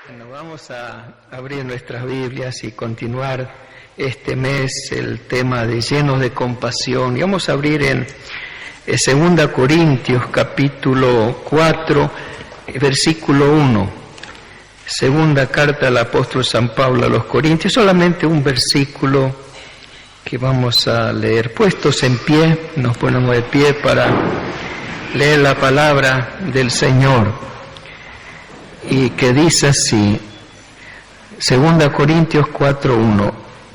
Bueno, vamos a abrir nuestras Biblias y continuar este mes el tema de llenos de compasión. Y vamos a abrir en 2 Corintios capítulo 4, versículo 1. Segunda carta del apóstol San Pablo a los Corintios, solamente un versículo que vamos a leer. Puestos en pie, nos ponemos de pie para leer la palabra del Señor. Y que dice así, 2 Corintios 4:1,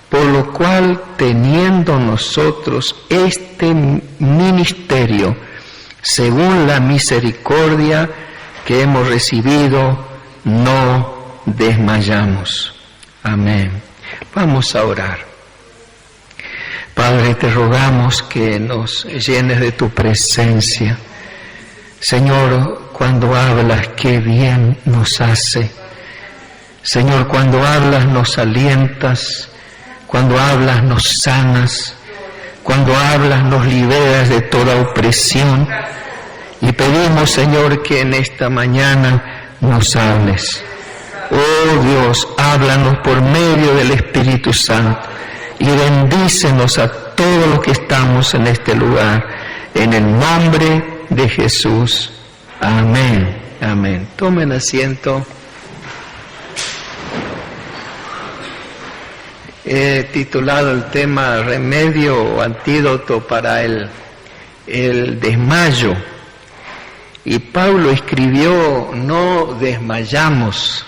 por lo cual teniendo nosotros este ministerio, según la misericordia que hemos recibido, no desmayamos. Amén. Vamos a orar. Padre, te rogamos que nos llenes de tu presencia. Señor, cuando hablas, qué bien nos hace. Señor, cuando hablas nos alientas, cuando hablas nos sanas, cuando hablas nos liberas de toda opresión. Y pedimos, Señor, que en esta mañana nos hables. Oh Dios, háblanos por medio del Espíritu Santo y bendícenos a todos los que estamos en este lugar, en el nombre de Jesús. Amén. Amén. Tomen asiento. He titulado el tema Remedio o Antídoto para el desmayo. Y Pablo escribió, no desmayamos.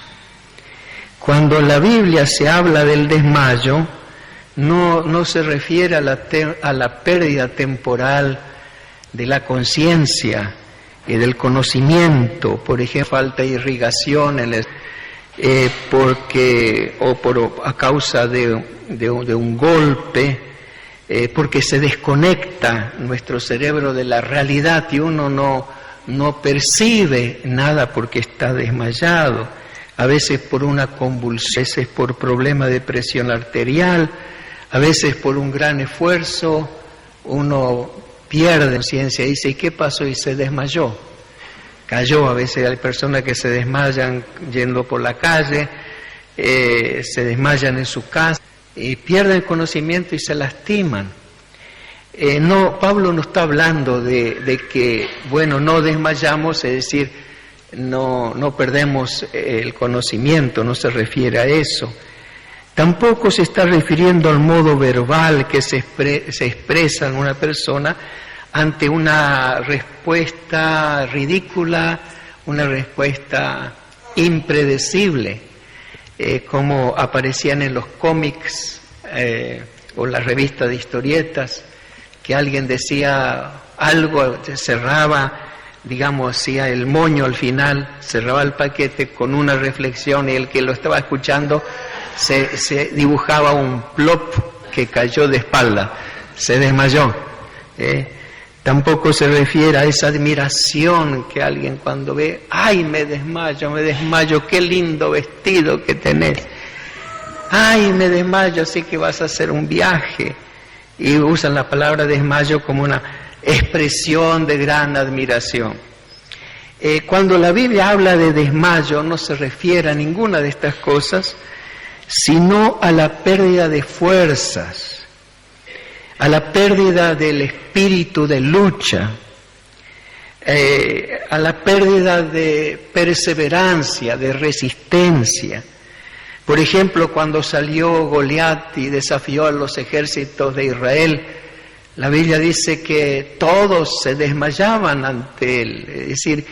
Cuando en la Biblia se habla del desmayo, no se refiere a la pérdida temporal de la conciencia y del conocimiento, por ejemplo, falta de irrigación a causa de un golpe, porque se desconecta nuestro cerebro de la realidad y uno no percibe nada porque está desmayado, a veces por una convulsión, a veces por problema de presión arterial, a veces por un gran esfuerzo, uno pierde conciencia y dice, ¿y qué pasó? Y se desmayó, cayó. A veces hay personas que se desmayan yendo por la calle, se desmayan en su casa y pierden conocimiento y se lastiman. Pablo no está hablando de que, no desmayamos, es decir, no perdemos el conocimiento, no se refiere a eso. Tampoco se está refiriendo al modo verbal que se expresa en una persona ante una respuesta ridícula, una respuesta impredecible, como aparecían en los cómics o las revistas de historietas, que alguien decía algo, cerraba, hacía el moño al final, cerraba el paquete con una reflexión y el que lo estaba escuchando se dibujaba un plop que cayó de espalda, se desmayó. Tampoco se refiere a esa admiración que alguien cuando ve, ¡ay, me desmayo, qué lindo vestido que tenés! ¡Ay, me desmayo, así que vas a hacer un viaje! Y usan la palabra desmayo como una expresión de gran admiración. Cuando la Biblia habla de desmayo, no se refiere a ninguna de estas cosas, sino a la pérdida de fuerzas, a la pérdida del espíritu de lucha, a la pérdida de perseverancia, de resistencia. Por ejemplo, cuando salió Goliat y desafió a los ejércitos de Israel, la Biblia dice que todos se desmayaban ante él, es decir,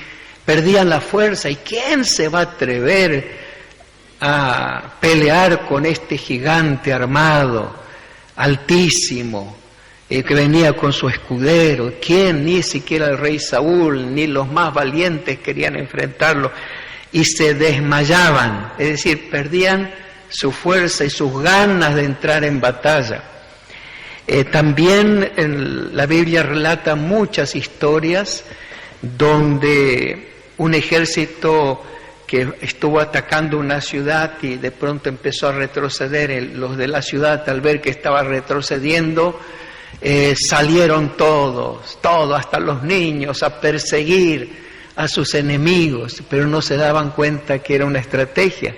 perdían la fuerza. ¿Y quién se va a atrever a pelear con este gigante armado, altísimo, que venía con su escudero? ¿Quién? Ni siquiera el rey Saúl, ni los más valientes querían enfrentarlo, y se desmayaban, es decir, perdían su fuerza y sus ganas de entrar en batalla. También la Biblia relata muchas historias donde un ejército que estuvo atacando una ciudad y de pronto empezó a retroceder, los de la ciudad al ver que estaba retrocediendo, salieron todos, hasta los niños, a perseguir a sus enemigos, pero no se daban cuenta que era una estrategia,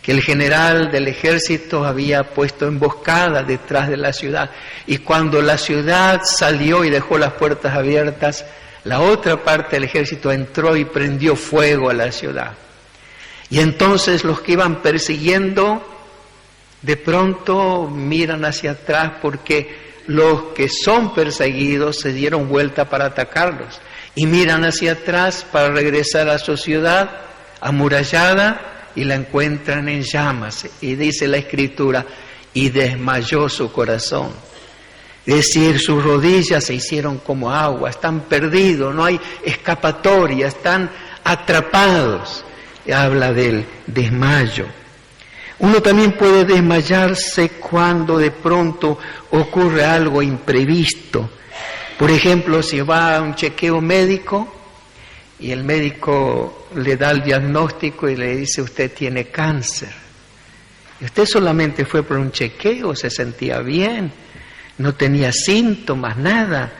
que el general del ejército había puesto emboscada detrás de la ciudad, y cuando la ciudad salió y dejó las puertas abiertas, la otra parte del ejército entró y prendió fuego a la ciudad. Y entonces los que iban persiguiendo de pronto miran hacia atrás, porque los que son perseguidos se dieron vuelta para atacarlos, y miran hacia atrás para regresar a su ciudad amurallada, y la encuentran en llamas. Y dice la Escritura, y desmayó su corazón. Es decir, sus rodillas se hicieron como agua, están perdidos, no hay escapatoria, están atrapados. Habla del desmayo. Uno también puede desmayarse cuando de pronto ocurre algo imprevisto. Por ejemplo, si va a un chequeo médico y el médico le da el diagnóstico y le dice: usted tiene cáncer. Y usted solamente fue por un chequeo, se sentía bien, no tenía síntomas, nada.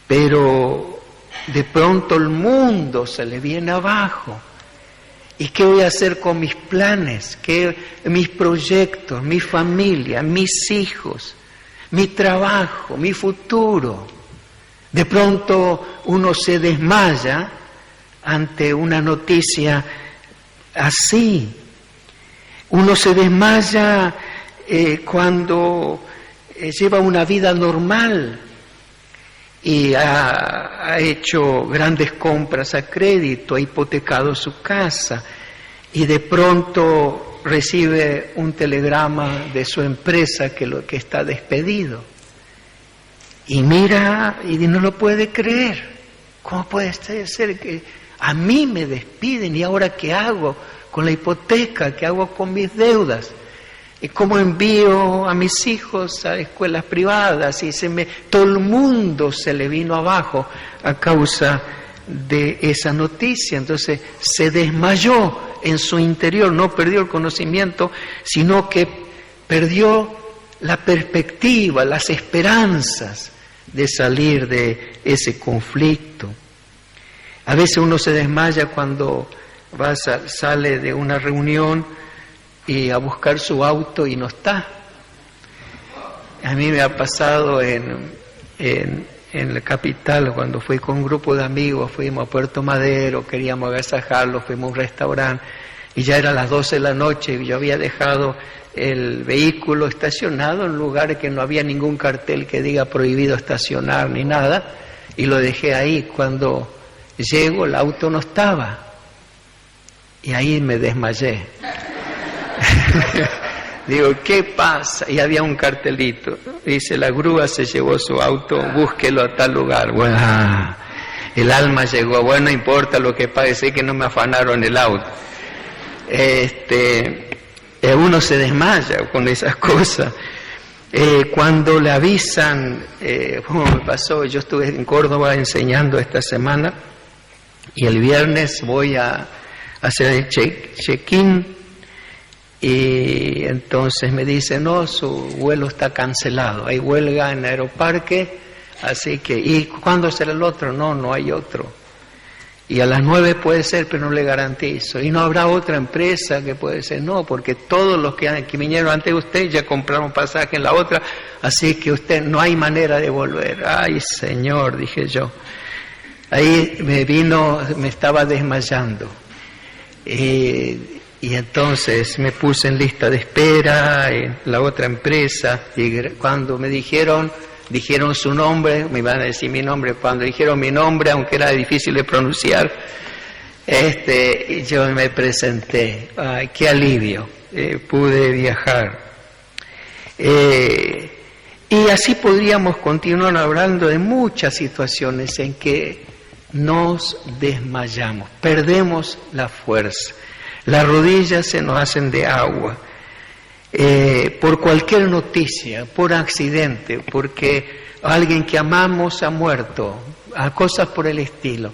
Pero de pronto el mundo se le viene abajo. ¿Y qué voy a hacer con mis planes? Mis proyectos, mi familia, mis hijos, mi trabajo, mi futuro? De pronto uno se desmaya ante una noticia así. Uno se desmaya cuando lleva una vida normal y ha hecho grandes compras a crédito, ha hipotecado su casa, y de pronto recibe un telegrama de su empresa que está despedido. Y mira y no lo puede creer. ¿Cómo puede ser que a mí me despiden? ¿Y ahora qué hago con la hipoteca? ¿Qué hago con mis deudas? ¿Y cómo envío a mis hijos a escuelas privadas? Y todo el mundo se le vino abajo a causa de esa noticia. Entonces se desmayó en su interior, no perdió el conocimiento, sino que perdió la perspectiva, las esperanzas de salir de ese conflicto. A veces uno se desmaya cuando sale de una reunión y a buscar su auto y no está. A mí me ha pasado en la capital, cuando fui con un grupo de amigos, fuimos a Puerto Madero, queríamos agasajarlos, fuimos a un restaurante y ya era las 12 de la noche y yo había dejado el vehículo estacionado en un lugar que no había ningún cartel que diga prohibido estacionar ni nada, y lo dejé ahí. Cuando llego el auto no estaba y ahí me desmayé. Digo, ¿qué pasa? Y había un cartelito, dice: la grúa se llevó su auto, búsquelo a tal lugar. Bueno, el alma llegó, bueno, no importa lo que pague, sé que no me afanaron el auto. Uno se desmaya con esas cosas. Cuando le avisan, como me pasó, yo estuve en Córdoba enseñando esta semana y el viernes voy a hacer el check-in. Y entonces me dicen: no, su vuelo está cancelado, hay huelga en Aeroparque, así que, ¿y cuándo será el otro? No hay otro. Y a las 9 puede ser, pero no le garantizo. Y no habrá otra empresa que puede ser, no, porque todos los que vinieron antes de usted ya compraron pasaje en la otra, así que usted no hay manera de volver. Ay, Señor, dije yo. Ahí me estaba desmayando. Y entonces me puse en lista de espera en la otra empresa, y cuando me dijeron su nombre, me iban a decir mi nombre, cuando dijeron mi nombre, aunque era difícil de pronunciar, yo me presenté. Ay, qué alivio, pude viajar. Y así podríamos continuar hablando de muchas situaciones en que nos desmayamos, perdemos la fuerza. Las rodillas se nos hacen de agua, por cualquier noticia, por accidente, porque alguien que amamos ha muerto, a cosas por el estilo,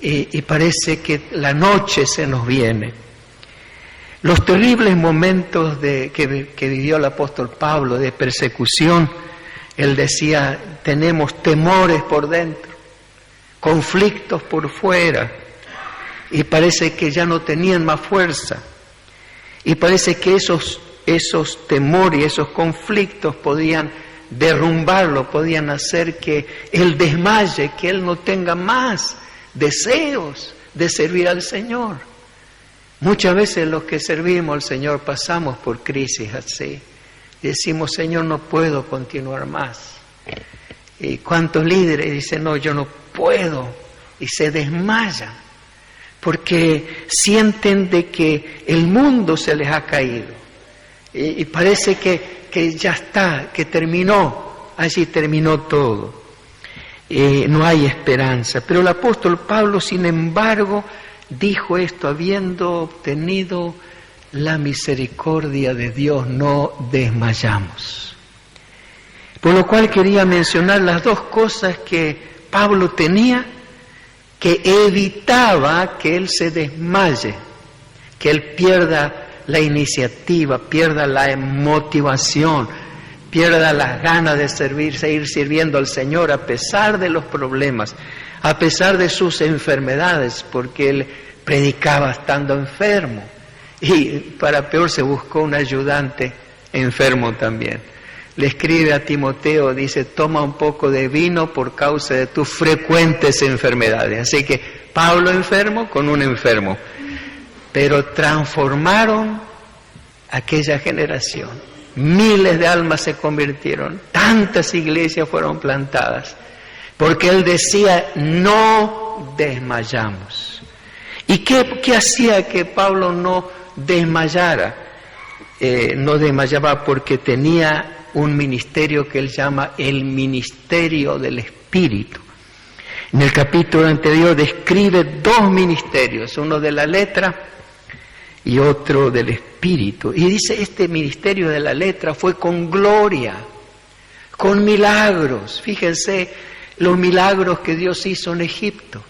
y parece que la noche se nos viene. Los terribles momentos que vivió el apóstol Pablo de persecución, él decía: tenemos temores por dentro. conflictos por fuera, y parece que ya no tenían más fuerza, y parece que esos temores, esos conflictos podían derrumbarlo, podían hacer que él desmaye, que él no tenga más deseos de servir al Señor. Muchas veces los que servimos al Señor pasamos por crisis así. Decimos, Señor, no puedo continuar más. ¿Y cuántos líderes dicen, no, yo no puedo? Y se desmayan, porque sienten de que el mundo se les ha caído. Y parece que ya está, que terminó, allí terminó todo. No hay esperanza. Pero el apóstol Pablo, sin embargo, dijo esto, habiendo obtenido la misericordia de Dios, no desmayamos. Por lo cual quería mencionar las dos cosas que Pablo tenía, que evitaba que él se desmaye, que él pierda la iniciativa, pierda la motivación, pierda las ganas de seguir sirviendo al Señor a pesar de los problemas, a pesar de sus enfermedades, porque él predicaba estando enfermo. Y para peor se buscó un ayudante enfermo también. Le escribe a Timoteo, dice, toma un poco de vino por causa de tus frecuentes enfermedades. Así que Pablo enfermo con un enfermo. Pero transformaron aquella generación. Miles de almas se convirtieron, tantas iglesias fueron plantadas, porque él decía, no desmayamos. ¿Y qué hacía que Pablo no desmayara? No desmayaba porque tenía un ministerio que él llama el ministerio del Espíritu. En el capítulo anterior describe dos ministerios, uno de la letra y otro del Espíritu. Y dice, este ministerio de la letra fue con gloria, con milagros. Fíjense los milagros que Dios hizo en Egipto,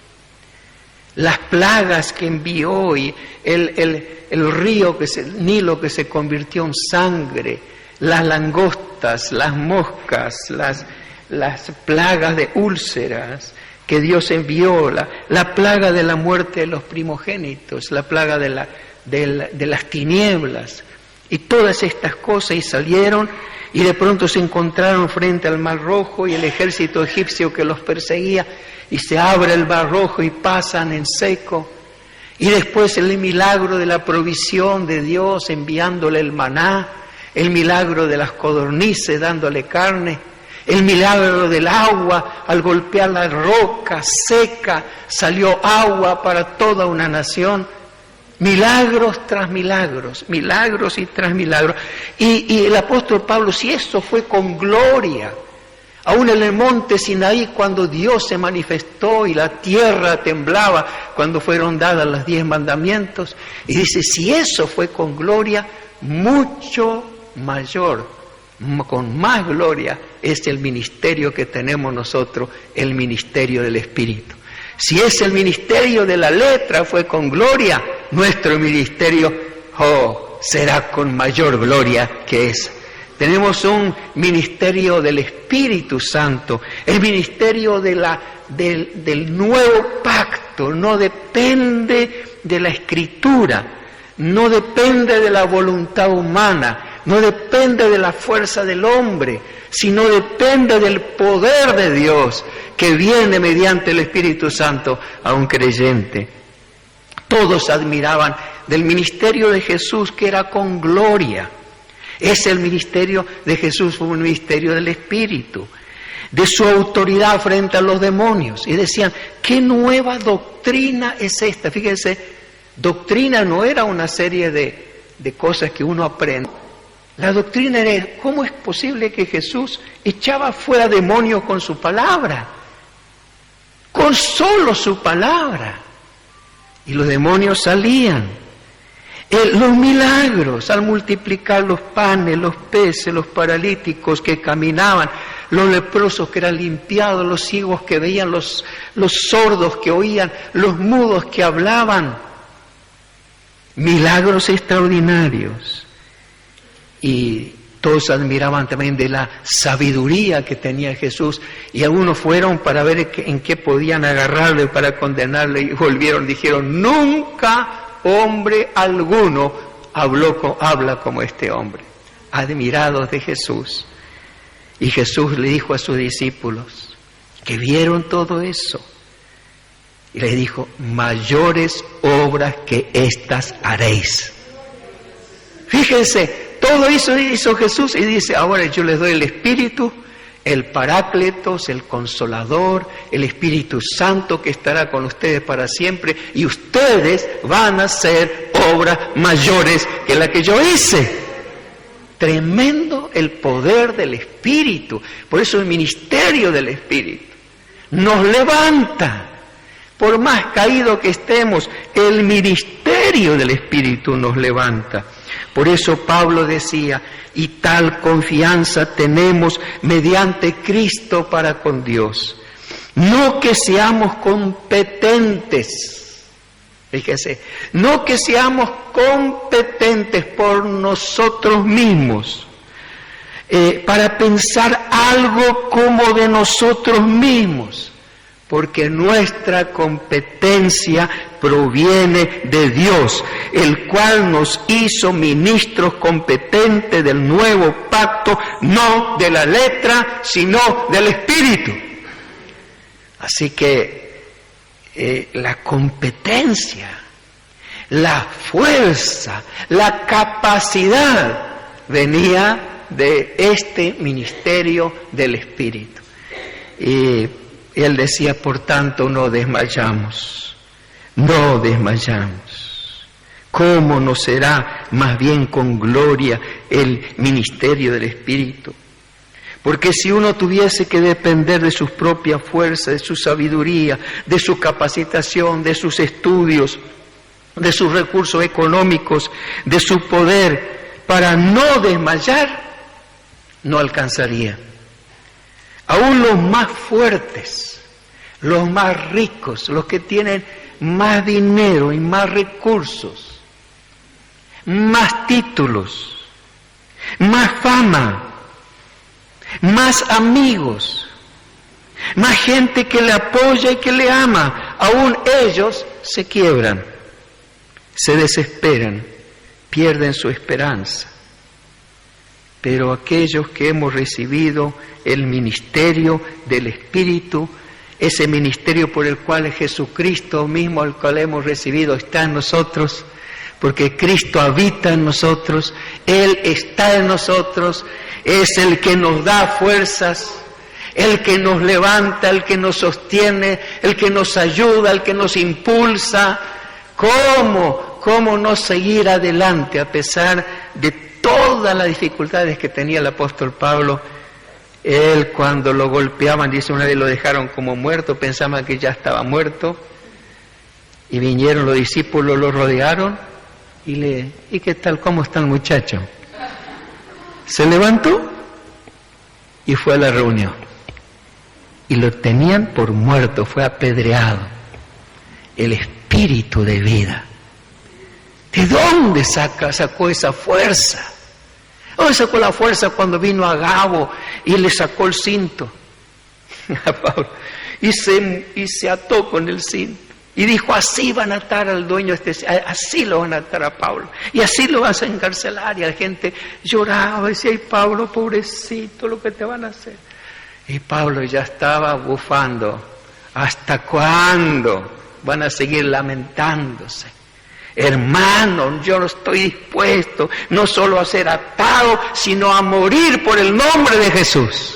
las plagas que envió y el río, el Nilo que se convirtió en sangre, las langostas, las moscas, las plagas de úlceras que Dios envió, la plaga de la muerte de los primogénitos, la plaga de las tinieblas, y todas estas cosas, y salieron y de pronto se encontraron frente al Mar Rojo y el ejército egipcio que los perseguía, y se abre el Mar Rojo y pasan en seco. Y después el milagro de la provisión de Dios enviándole el maná, el milagro de las codornices dándole carne, el milagro del agua, al golpear la roca seca salió agua para toda una nación. Milagros tras milagros, milagros y tras milagros. Y el apóstol Pablo, si eso fue con gloria, aún en el monte Sinaí, cuando Dios se manifestó y la tierra temblaba, cuando fueron dadas los 10 mandamientos, y dice, si eso fue con gloria, mucho mayor, con más gloria, es el ministerio que tenemos nosotros, el ministerio del Espíritu. Si es el ministerio de la letra fue con gloria, nuestro ministerio será con mayor gloria que es. Tenemos un ministerio del Espíritu Santo, el ministerio del nuevo pacto. No depende de la Escritura, no depende de la voluntad humana, no depende de la fuerza del hombre, sino depende del poder de Dios que viene mediante el Espíritu Santo a un creyente. Todos admiraban del ministerio de Jesús, que era con gloria. Es el ministerio de Jesús, fue un ministerio del Espíritu, de su autoridad frente a los demonios. Y decían, ¿qué nueva doctrina es esta? Fíjense, doctrina no era una serie de cosas que uno aprende. La doctrina era, ¿cómo es posible que Jesús echaba fuera demonios con su palabra? Con solo su palabra. Y los demonios salían. Los milagros, al multiplicar los panes, los peces, los paralíticos que caminaban, los leprosos que eran limpiados, los ciegos que veían, los sordos que oían, los mudos que hablaban. Milagros extraordinarios. Y Todos admiraban también de la sabiduría que tenía Jesús, y algunos fueron para ver en qué podían agarrarle para condenarle, y volvieron, dijeron: nunca hombre alguno habla como este hombre. Admirados de Jesús. Y Jesús le dijo a sus discípulos que vieron todo eso, y les dijo: mayores obras que estas haréis. Fíjense, todo eso hizo Jesús, y dice: ahora yo les doy el Espíritu, el Parácletos, el Consolador, el Espíritu Santo que estará con ustedes para siempre, y ustedes van a hacer obras mayores que la que yo hice. Tremendo el poder del Espíritu. Por eso el ministerio del Espíritu nos levanta. Por más caído que estemos, el ministerio del Espíritu nos levanta. Por eso Pablo decía: y tal confianza tenemos mediante Cristo para con Dios. No que seamos competentes, fíjese, no que seamos competentes por nosotros mismos, para pensar algo como de nosotros mismos, porque nuestra competencia proviene de Dios, el cual nos hizo ministros competentes del nuevo pacto, no de la letra, sino del Espíritu. Así que la competencia, la fuerza, la capacidad venía de este ministerio del Espíritu. Y él decía: por tanto, no desmayamos, no desmayamos. ¿Cómo no será más bien con gloria el ministerio del Espíritu? Porque si uno tuviese que depender de sus propias fuerzas, de su sabiduría, de su capacitación, de sus estudios, de sus recursos económicos, de su poder, para no desmayar, no alcanzaría. Aún los más fuertes, los más ricos, los que tienen más dinero y más recursos, más títulos, más fama, más amigos, más gente que le apoya y que le ama, aún ellos se quiebran, se desesperan, pierden su esperanza. Pero aquellos que hemos recibido el ministerio del Espíritu, ese ministerio por el cual Jesucristo mismo, al cual hemos recibido, está en nosotros, porque Cristo habita en nosotros, Él está en nosotros, es el que nos da fuerzas, el que nos levanta, el que nos sostiene, el que nos ayuda, el que nos impulsa. ¿Cómo no seguir adelante a pesar de todas las dificultades que tenía el apóstol Pablo? Él, cuando lo golpeaban, dice, una vez lo dejaron como muerto, pensaban que ya estaba muerto, y vinieron los discípulos, lo rodearon, ¿y qué tal? ¿Cómo está el muchacho? Se levantó y fue a la reunión, y lo tenían por muerto, fue apedreado. El espíritu de vida, ¿de dónde sacó esa fuerza? ¿Dónde sacó la fuerza cuando vino a Agabo y le sacó el cinto a Pablo? Y se ató con el cinto. Y dijo, así van a atar al dueño, así lo van a atar a Pablo. Y así lo vas a encarcelar. Y la gente lloraba, decía, ay Pablo, pobrecito, lo que te van a hacer. Y Pablo ya estaba bufando. ¿Hasta cuándo van a seguir lamentándose? Hermano, yo no estoy dispuesto no solo a ser atado, sino a morir por el nombre de Jesús.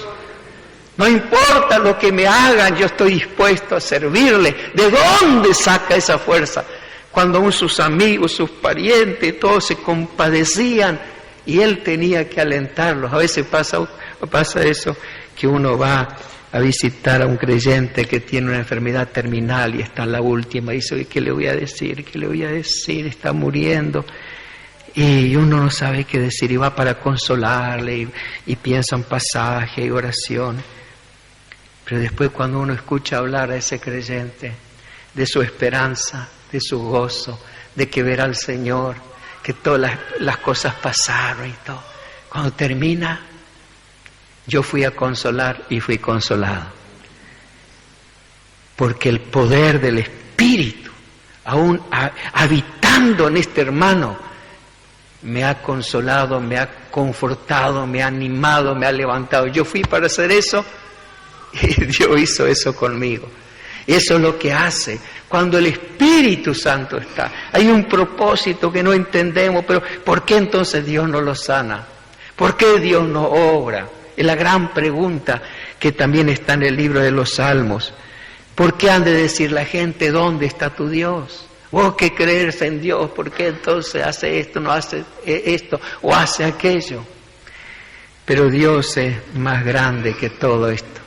No importa lo que me hagan, yo estoy dispuesto a servirle. ¿De dónde saca esa fuerza? Cuando aún sus amigos, sus parientes, todos se compadecían y él tenía que alentarlos. A veces pasa eso, que uno va a visitar a un creyente que tiene una enfermedad terminal y está en la última, y dice, ¿qué le voy a decir? ¿Qué le voy a decir? Está muriendo. Y uno no sabe qué decir, y va para consolarle, y piensa en pasaje y oración. Pero después, cuando uno escucha hablar a ese creyente de su esperanza, de su gozo, de que verá al Señor, que todas las cosas pasaron y todo, Cuando termina, yo fui a consolar y fui consolado. Porque el poder del Espíritu, aún habitando en este hermano, me ha consolado, me ha confortado, me ha animado, me ha levantado. Yo fui para hacer eso y Dios hizo eso conmigo. Eso es lo que hace cuando el Espíritu Santo está. Hay un propósito que no entendemos, pero ¿por qué entonces Dios no lo sana? ¿Por qué Dios no obra? Es la gran pregunta que también está en el libro de los Salmos. ¿Por qué han de decir la gente, ¿dónde está tu Dios? Vos que creerse en Dios, ¿por qué entonces hace esto, no hace esto o hace aquello? Pero Dios es más grande que todo esto.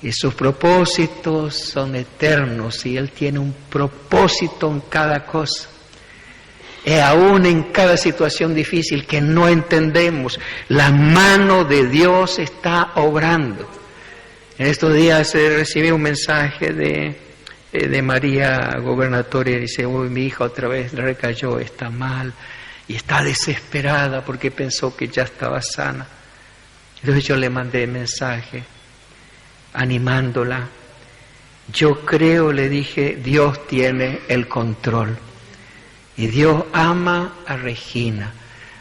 Y sus propósitos son eternos y Él tiene un propósito en cada cosa. Y aún en cada situación difícil que no entendemos, la mano de Dios está obrando. En estos días recibí un mensaje de María Gobernatoria y dice, uy, mi hija otra vez le recayó, está mal y está desesperada porque pensó que ya estaba sana. Entonces yo le mandé mensaje animándola. Yo creo, le dije, Dios tiene el control y Dios ama a Regina.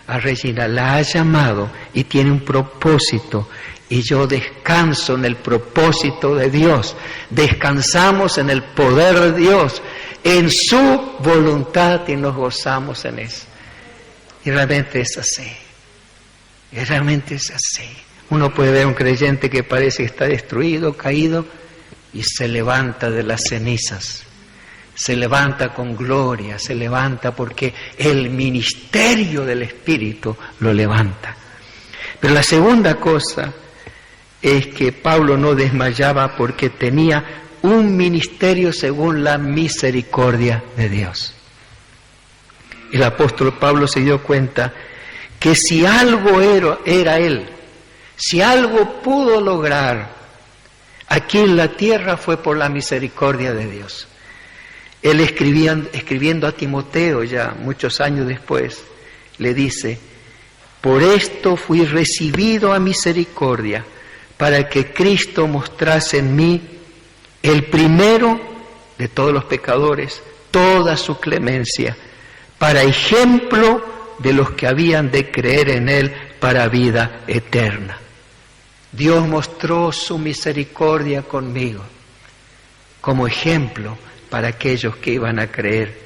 A Regina la ha llamado y tiene un propósito. Y yo descanso en el propósito de Dios. Descansamos en el poder de Dios, en su voluntad y nos gozamos en eso. Y realmente es así. Y realmente es así. Uno puede ver a un creyente que parece que está destruido, caído, y se levanta de las cenizas. Se levanta con gloria, se levanta porque el ministerio del Espíritu lo levanta. Pero la segunda cosa es que Pablo no desmayaba porque tenía un ministerio según la misericordia de Dios. El apóstol Pablo se dio cuenta que si algo era él, si algo pudo lograr aquí en la tierra fue por la misericordia de Dios. Él escribiendo a Timoteo ya muchos años después, le dice, por esto fui recibido a misericordia, para que Cristo mostrase en mí, el primero de todos los pecadores, toda su clemencia, para ejemplo de los que habían de creer en Él para vida eterna. Dios mostró su misericordia conmigo, como ejemplo para aquellos que iban a creer.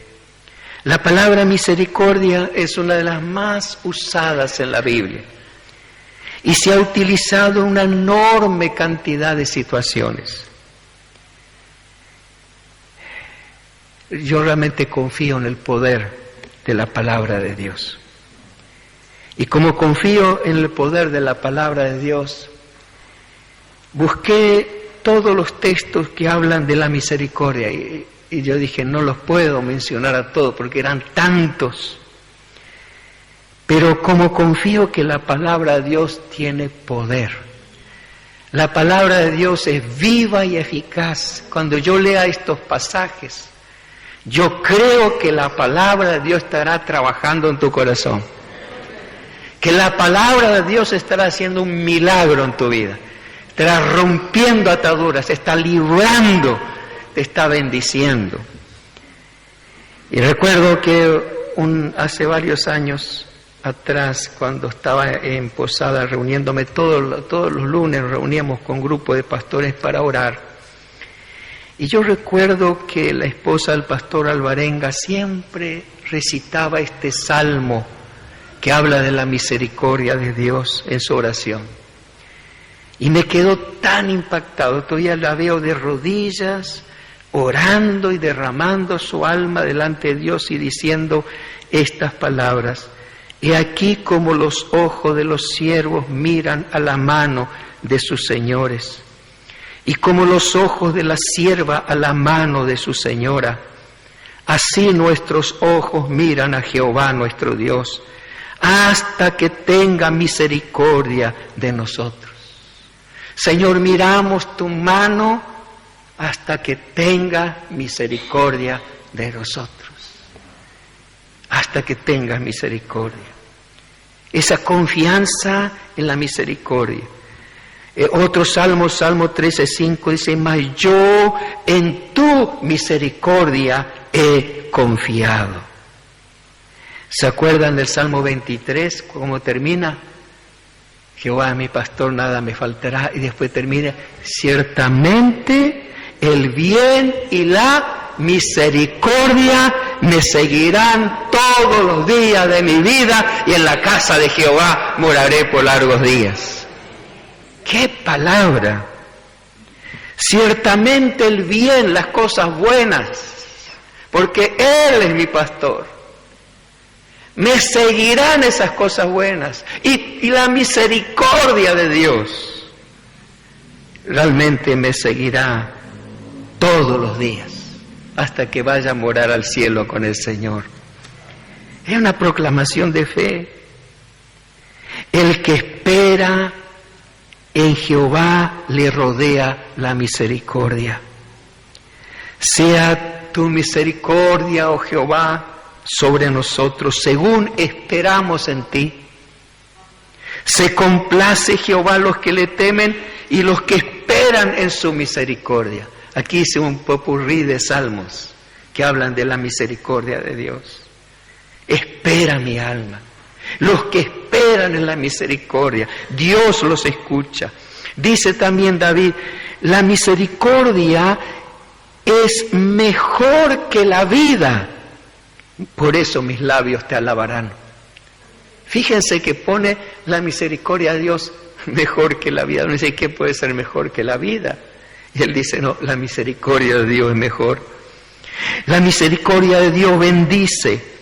La palabra misericordia es una de las más usadas en la Biblia. Y se ha utilizado en una enorme cantidad de situaciones. Yo realmente confío en el poder de la palabra de Dios. Y como confío en el poder de la palabra de Dios, busqué todos los textos que hablan de la misericordia. Y yo dije, no los puedo mencionar a todos porque eran tantos. Pero como confío que la palabra de Dios tiene poder, la palabra de Dios es viva y eficaz. Cuando yo lea estos pasajes, yo creo que la palabra de Dios estará trabajando en tu corazón. Que la palabra de Dios estará haciendo un milagro en tu vida. Estará rompiendo ataduras, está librando, te está bendiciendo. Y recuerdo que hace varios años atrás, cuando estaba en Posada reuniéndome todos los lunes, reuníamos con grupo de pastores para orar. Y yo recuerdo que la esposa del pastor Alvarenga siempre recitaba este salmo que habla de la misericordia de Dios en su oración. Y me quedó tan impactado, todavía la veo de rodillas, orando y derramando su alma delante de Dios y diciendo estas palabras. He aquí como los ojos de los siervos miran a la mano de sus señores, y como los ojos de la sierva a la mano de su señora, así nuestros ojos miran a Jehová nuestro Dios, hasta que tenga misericordia de nosotros. Señor, miramos tu mano hasta que tenga misericordia de nosotros. Hasta que tenga misericordia. esa confianza en la misericordia. Otro salmo, Salmo 13:5, dice: mas yo en tu misericordia he confiado. ¿Se acuerdan del Salmo 23? ¿Cómo termina? Jehová es mi pastor, nada me faltará. Y después termina: ciertamente el bien y la misericordia me seguirán todos los días de mi vida, y en la casa de Jehová moraré por largos días. ¡Qué palabra! Ciertamente el bien, las cosas buenas, porque Él es mi pastor. Me seguirán esas cosas buenas. Y la misericordia de Dios realmente me seguirá todos los días, hasta que vaya a morar al cielo con el Señor. Es una proclamación de fe. El que espera en Jehová le rodea la misericordia. Sea tu misericordia, oh Jehová, sobre nosotros, según esperamos en ti. Se complace Jehová los que le temen y los que esperan en su misericordia. Aquí hice un popurrí de salmos que hablan de la misericordia de Dios. Espera mi alma. Los que esperan en la misericordia, Dios los escucha. Dice también David: la misericordia es mejor que la vida, por eso mis labios te alabarán. Fíjense que pone la misericordia de Dios mejor que la vida. Uno dice: ¿qué puede ser mejor que la vida? Y él dice: no, la misericordia de Dios es mejor. La misericordia de Dios bendice.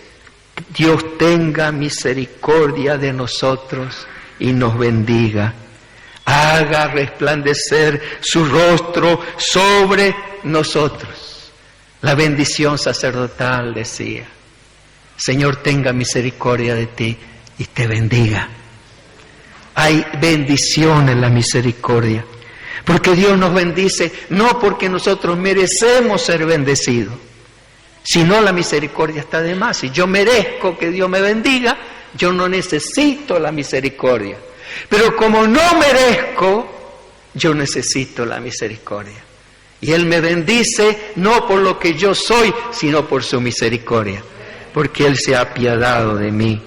Dios tenga misericordia de nosotros y nos bendiga. Haga resplandecer su rostro sobre nosotros. La bendición sacerdotal decía: Señor, tenga misericordia de ti y te bendiga. Hay bendición en la misericordia, porque Dios nos bendice no porque nosotros merecemos ser bendecidos, sino la misericordia está de más. Si yo merezco que Dios me bendiga, yo no necesito la misericordia. Pero como no merezco, yo necesito la misericordia. Y Él me bendice no por lo que yo soy, sino por su misericordia, porque Él se ha apiadado de mí.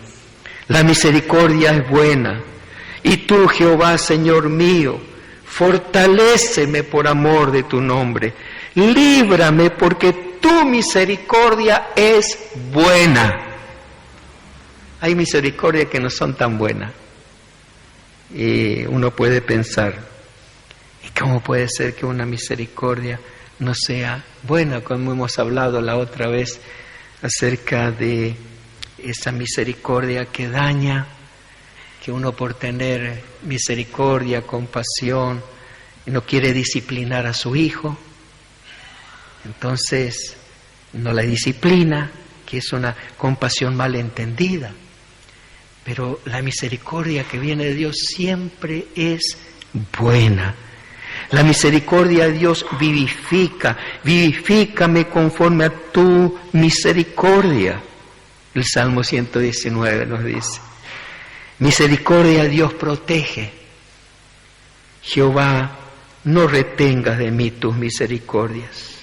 La misericordia es buena. Y tú, Jehová, Señor mío, fortaléceme por amor de tu nombre. Líbrame porque tu misericordia es buena. Hay misericordia que no son tan buenas. Y uno puede pensar: ¿y cómo puede ser que una misericordia no sea buena? Como hemos hablado la otra vez acerca de esa misericordia que daña, que uno por tener misericordia, compasión, no quiere disciplinar a su hijo. Entonces no la disciplina, que es una compasión malentendida. Pero la misericordia que viene de Dios siempre es buena. La misericordia de Dios vivifica. Vivifícame conforme a tu misericordia. El Salmo 119 nos dice: misericordia de Dios protege. Jehová, no retengas de mí tus misericordias.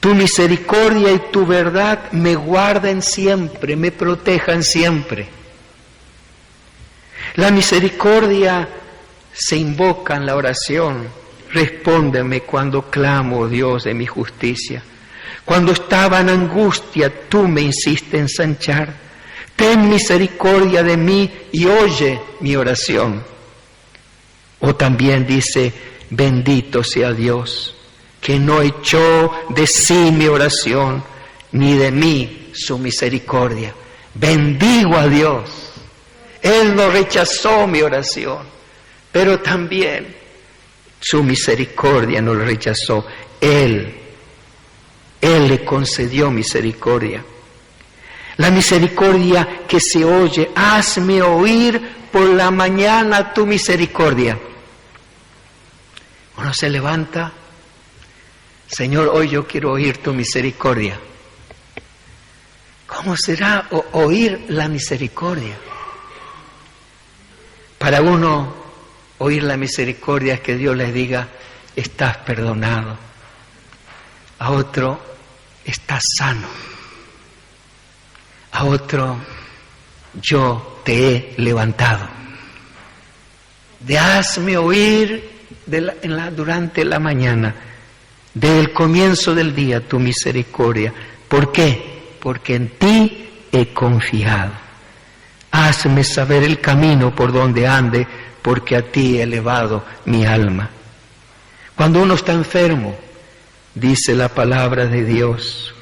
Tu misericordia y tu verdad me guarden siempre, me protejan siempre. La misericordia se invoca en la oración. Respóndeme cuando clamo, Dios, de mi justicia. Cuando estaba en angustia, tú me hiciste ensanchar. Ten misericordia de mí y oye mi oración. O también dice: bendito sea Dios, que no echó de sí mi oración, ni de mí su misericordia. Bendigo a Dios. Él no rechazó mi oración, pero también su misericordia no lo rechazó. Él le concedió misericordia. La misericordia que se oye: hazme oír por la mañana tu misericordia. Uno se levanta: Señor, hoy yo quiero oír tu misericordia. ¿Cómo será oír la misericordia? Para uno, oír la misericordia es que Dios les diga, estás perdonado. A otro, estás sano. A otro, yo te he levantado. De hazme oír durante la mañana, desde el comienzo del día, tu misericordia. ¿Por qué? Porque en ti he confiado. Hazme saber el camino por donde ande, porque a ti he elevado mi alma. Cuando uno está enfermo, dice la palabra de Dios,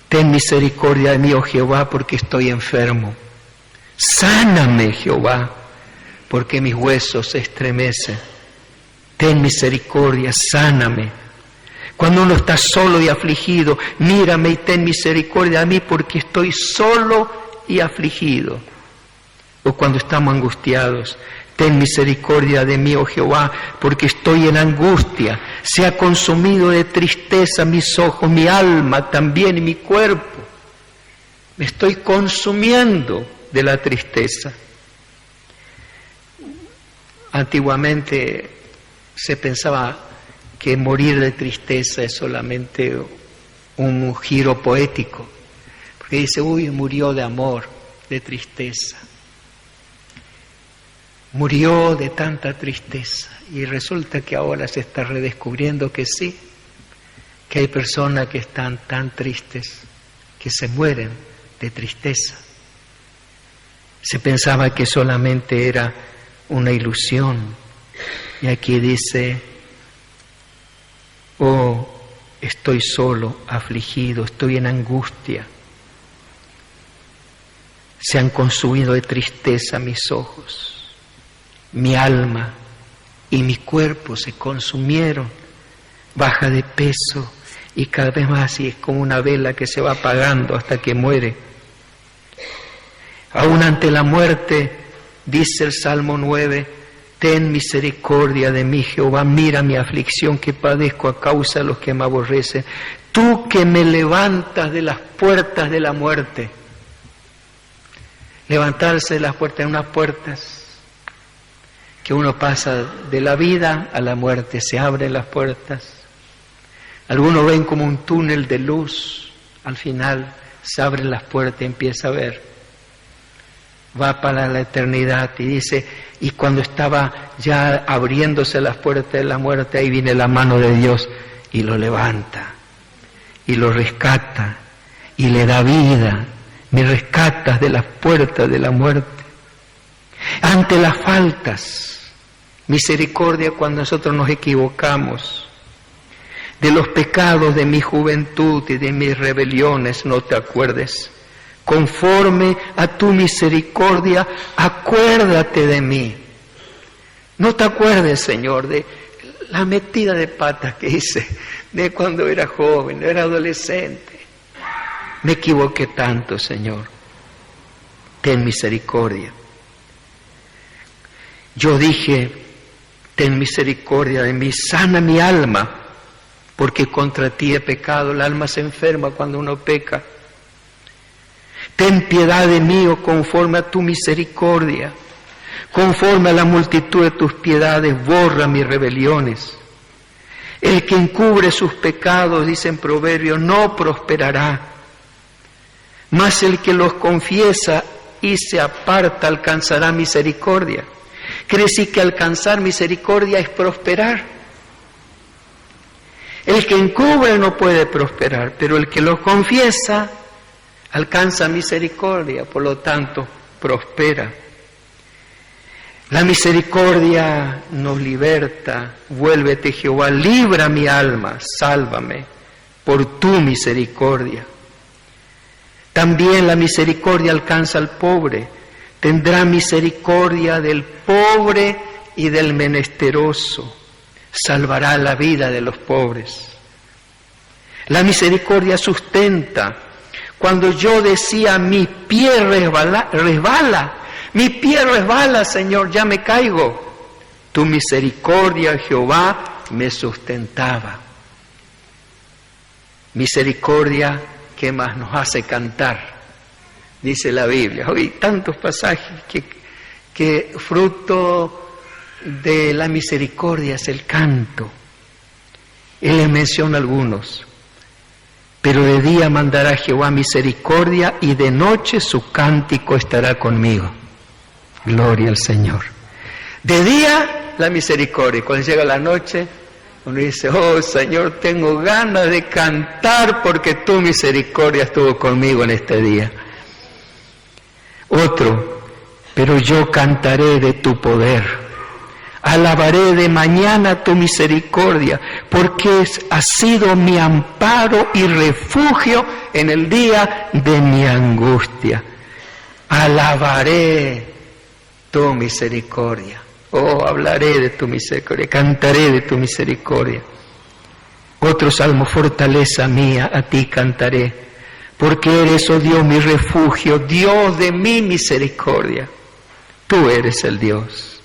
ten misericordia de mí, oh Jehová, porque estoy enfermo. Sáname, Jehová, porque mis huesos se estremecen. Ten misericordia, sáname. Cuando uno está solo y afligido, mírame y ten misericordia de mí, porque estoy solo y afligido. O cuando estamos angustiados, ten misericordia de mí, oh Jehová, porque estoy en angustia. Se ha consumido de tristeza mis ojos, mi alma también y mi cuerpo. Me estoy consumiendo de la tristeza. Antiguamente se pensaba que morir de tristeza es solamente un giro poético, porque dice, uy, murió de amor, de tristeza. Murió de tanta tristeza, y resulta que ahora se está redescubriendo que sí, que hay personas que están tan tristes que se mueren de tristeza. Se pensaba que solamente era una ilusión, y aquí dice, oh, estoy solo, afligido, estoy en angustia. Se han consumido de tristeza mis ojos. Mi alma y mi cuerpo se consumieron, baja de peso y cada vez más, y es como una vela que se va apagando hasta que muere. Aún ante la muerte, dice el Salmo 9, ten misericordia de mí, Jehová, mira mi aflicción que padezco a causa de los que me aborrecen. Tú que me levantas de las puertas de la muerte. Levantarse de las puertas, unas puertas que uno pasa de la vida a la muerte, se abren las puertas. Algunos ven como un túnel de luz, al final se abren las puertas y empieza a ver. Va para la eternidad y dice, y cuando estaba ya abriéndose las puertas de la muerte, ahí viene la mano de Dios y lo levanta, y lo rescata, y le da vida. Me rescatas de las puertas de la muerte. Ante las faltas, misericordia cuando nosotros nos equivocamos. De los pecados de mi juventud y de mis rebeliones no te acuerdes. Conforme a tu misericordia, acuérdate de mí. No te acuerdes, Señor, de la metida de patas que hice de cuando era joven, era adolescente. Me equivoqué tanto, Señor. Ten misericordia. Yo dije, ten misericordia de mí, sana mi alma, porque contra ti he pecado. El alma se enferma cuando uno peca. Ten piedad de mí, oh, conforme a tu misericordia. Conforme a la multitud de tus piedades, borra mis rebeliones. El que encubre sus pecados, dice en Proverbios, no prosperará. Mas el que los confiesa y se aparta alcanzará misericordia. Quiere decir que alcanzar misericordia es prosperar. El que encubre no puede prosperar, pero el que lo confiesa alcanza misericordia, por lo tanto prospera. La misericordia nos liberta. Vuélvete, Jehová, libra mi alma, sálvame por tu misericordia. También la misericordia alcanza al pobre. Tendrá misericordia del pobre y del menesteroso. Salvará la vida de los pobres. La misericordia sustenta. Cuando yo decía, mi pie resbala, mi pie resbala, Señor, ya me caigo. Tu misericordia, Jehová, me sustentaba. Misericordia, ¿qué más nos hace cantar? Dice la Biblia. Hoy tantos pasajes que fruto de la misericordia es el canto. Él les menciona algunos. Pero de día mandará Jehová misericordia y de noche su cántico estará conmigo. Gloria al Señor. De día la misericordia. Cuando llega la noche, uno dice, oh Señor, tengo ganas de cantar porque tu misericordia estuvo conmigo en este día. Otro, pero yo cantaré de tu poder. Alabaré de mañana tu misericordia, porque has sido mi amparo y refugio en el día de mi angustia. Alabaré tu misericordia. Oh, hablaré de tu misericordia, cantaré de tu misericordia. Otro salmo, fortaleza mía, a ti cantaré, porque eres, oh Dios, mi refugio, Dios de mi misericordia. Tú eres el Dios.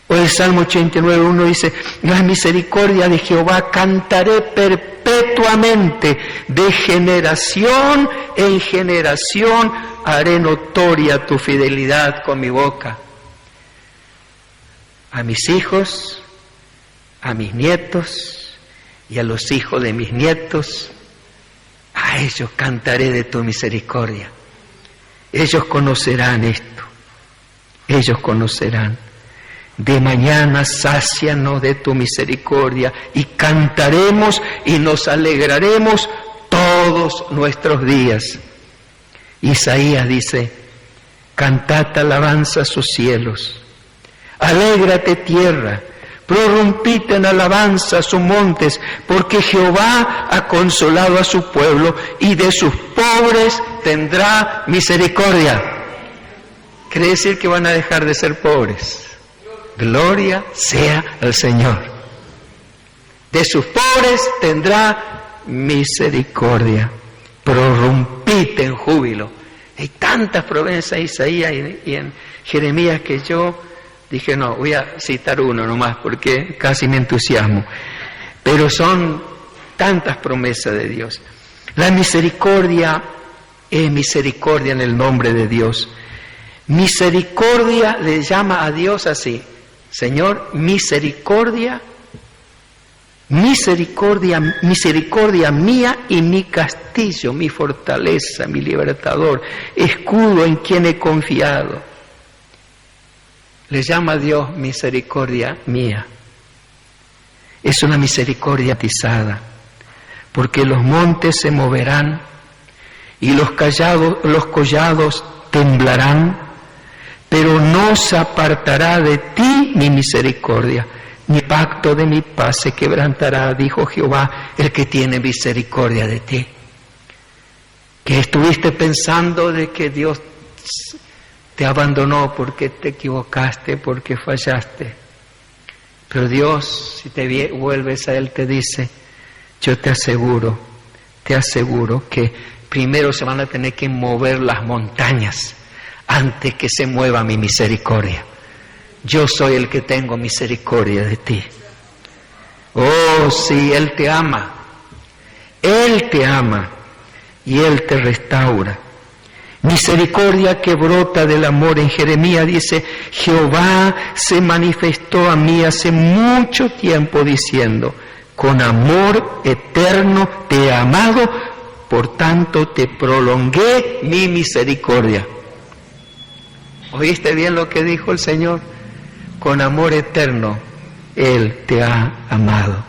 O el Salmo 89:1 dice, la misericordia de Jehová cantaré perpetuamente, de generación en generación haré notoria tu fidelidad con mi boca. A mis hijos, a mis nietos y a los hijos de mis nietos, a ellos cantaré de tu misericordia. Ellos conocerán esto, ellos conocerán. De mañana sácianos de tu misericordia y cantaremos y nos alegraremos todos nuestros días. Isaías dice, cantad alabanza a sus cielos, alégrate tierra, prorrumpid en alabanza a sus montes, porque Jehová ha consolado a su pueblo y de sus pobres tendrá misericordia. Quiere decir que van a dejar de ser pobres. Gloria sea al Señor. De sus pobres tendrá misericordia. Prorrumpid en júbilo. Hay tantas promesas en Isaías y en Jeremías que yo dije, no, voy a citar uno nomás porque casi me entusiasmo. Pero son tantas promesas de Dios. La misericordia es misericordia en el nombre de Dios. Misericordia le llama a Dios así. Señor, misericordia, misericordia, misericordia mía y mi castillo, mi fortaleza, mi libertador, escudo en quien he confiado. Le llama a Dios misericordia mía. Es una misericordia atizada, porque los montes se moverán y los collados temblarán, pero no se apartará de ti mi misericordia, ni pacto de mi paz se quebrantará, dijo Jehová, el que tiene misericordia de ti. Que estuviste pensando de que Dios te abandonó porque te equivocaste, porque fallaste. Pero Dios, si te vuelves a Él, te dice, yo te aseguro que primero se van a tener que mover las montañas antes que se mueva mi misericordia. Yo soy el que tengo misericordia de ti. Oh, sí, Él te ama. Él te ama y Él te restaura. Misericordia que brota del amor. En Jeremías dice, Jehová se manifestó a mí hace mucho tiempo diciendo, con amor eterno te he amado, por tanto te prolongué mi misericordia. ¿Oíste bien lo que dijo el Señor? Con amor eterno Él te ha amado.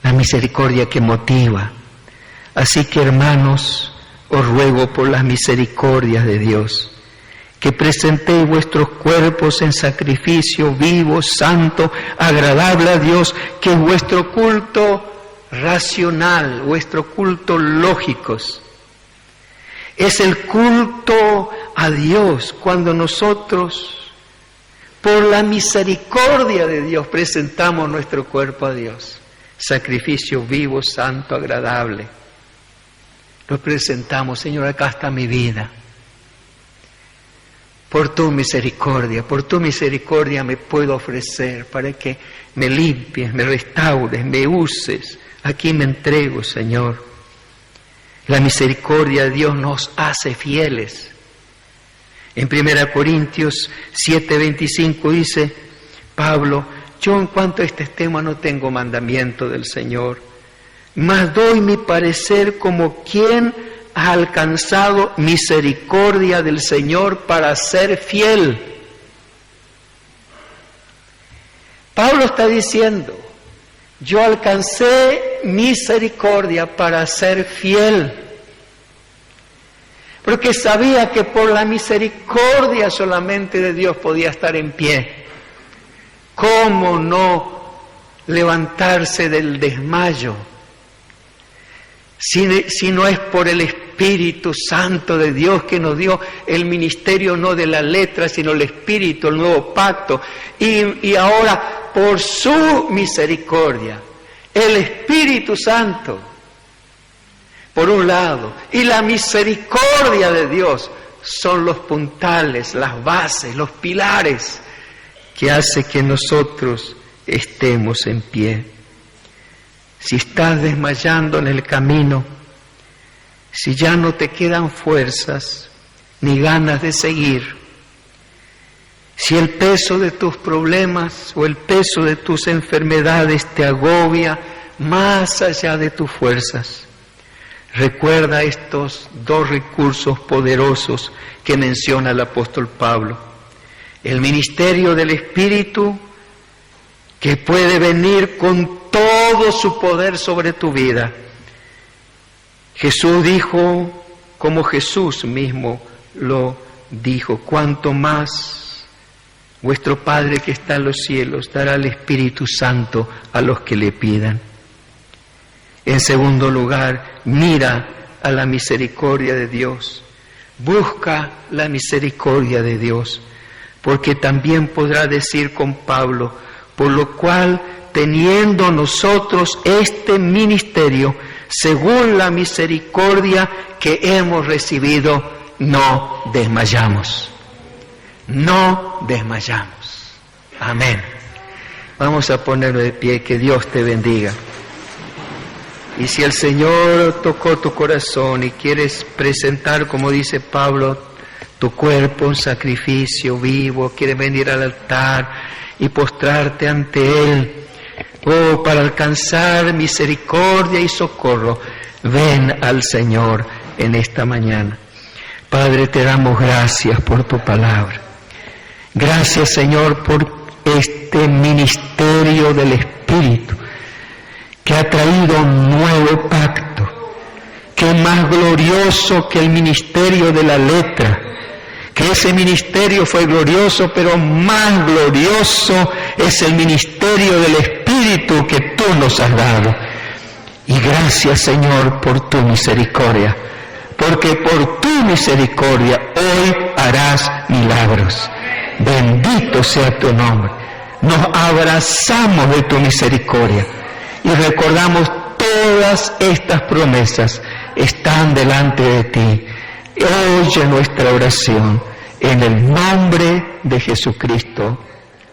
La misericordia que motiva. Así que, hermanos, os ruego por las misericordias de Dios, que presentéis vuestros cuerpos en sacrificio vivo, santo, agradable a Dios, que es vuestro culto racional, vuestro culto lógicos. Es el culto a Dios cuando nosotros, por la misericordia de Dios, presentamos nuestro cuerpo a Dios. Sacrificio vivo, santo, agradable. Lo presentamos, Señor, acá está mi vida. Por tu misericordia me puedo ofrecer para que me limpies, me restaures, me uses. Aquí me entrego, Señor. La misericordia de Dios nos hace fieles. En 1 Corintios 7:25 dice Pablo: yo en cuanto a este tema no tengo mandamiento del Señor, mas doy mi parecer como quien ha alcanzado misericordia del Señor para ser fiel. Pablo está diciendo: yo alcancé misericordia para ser fiel, porque sabía que por la misericordia solamente de Dios podía estar en pie. ¿Cómo no levantarse del desmayo? Si no es por el Espíritu Santo de Dios que nos dio el ministerio no de la letra, sino el Espíritu, el nuevo pacto. Y ahora, por su misericordia, el Espíritu Santo, por un lado, y la misericordia de Dios son los puntales, las bases, los pilares que hace que nosotros estemos en pie. Si estás desmayando en el camino, si ya no te quedan fuerzas ni ganas de seguir, si el peso de tus problemas o el peso de tus enfermedades te agobia más allá de tus fuerzas, recuerda estos dos recursos poderosos que menciona el apóstol Pablo. El ministerio del Espíritu, que puede venir con todo su poder sobre tu vida. Jesús dijo, como Jesús mismo lo dijo: cuanto más vuestro Padre que está en los cielos dará el Espíritu Santo a los que le pidan. En segundo lugar, mira a la misericordia de Dios. Busca la misericordia de Dios, porque también podrá decir con Pablo: por lo cual, teniendo nosotros este ministerio, según la misericordia que hemos recibido, no desmayamos. No desmayamos. Amén. Vamos a ponernos de pie, que Dios te bendiga. Y si el Señor tocó tu corazón y quieres presentar, como dice Pablo, tu cuerpo, un sacrificio vivo, quieres venir al altar y postrarte ante Él, para alcanzar misericordia y socorro, ven al Señor en esta mañana. Padre, te damos gracias por tu palabra. Gracias, Señor, por este ministerio del Espíritu, que ha traído un nuevo pacto, que es más glorioso que el ministerio de la letra. Que ese ministerio fue glorioso, pero más glorioso es el ministerio del Espíritu que tú nos has dado. Y gracias, Señor, por tu misericordia, porque por tu misericordia hoy harás milagros. Bendito sea tu nombre. Nos abrazamos de tu misericordia y recordamos todas estas promesas están delante de ti. Oye nuestra oración en el nombre de Jesucristo.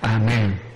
Amén.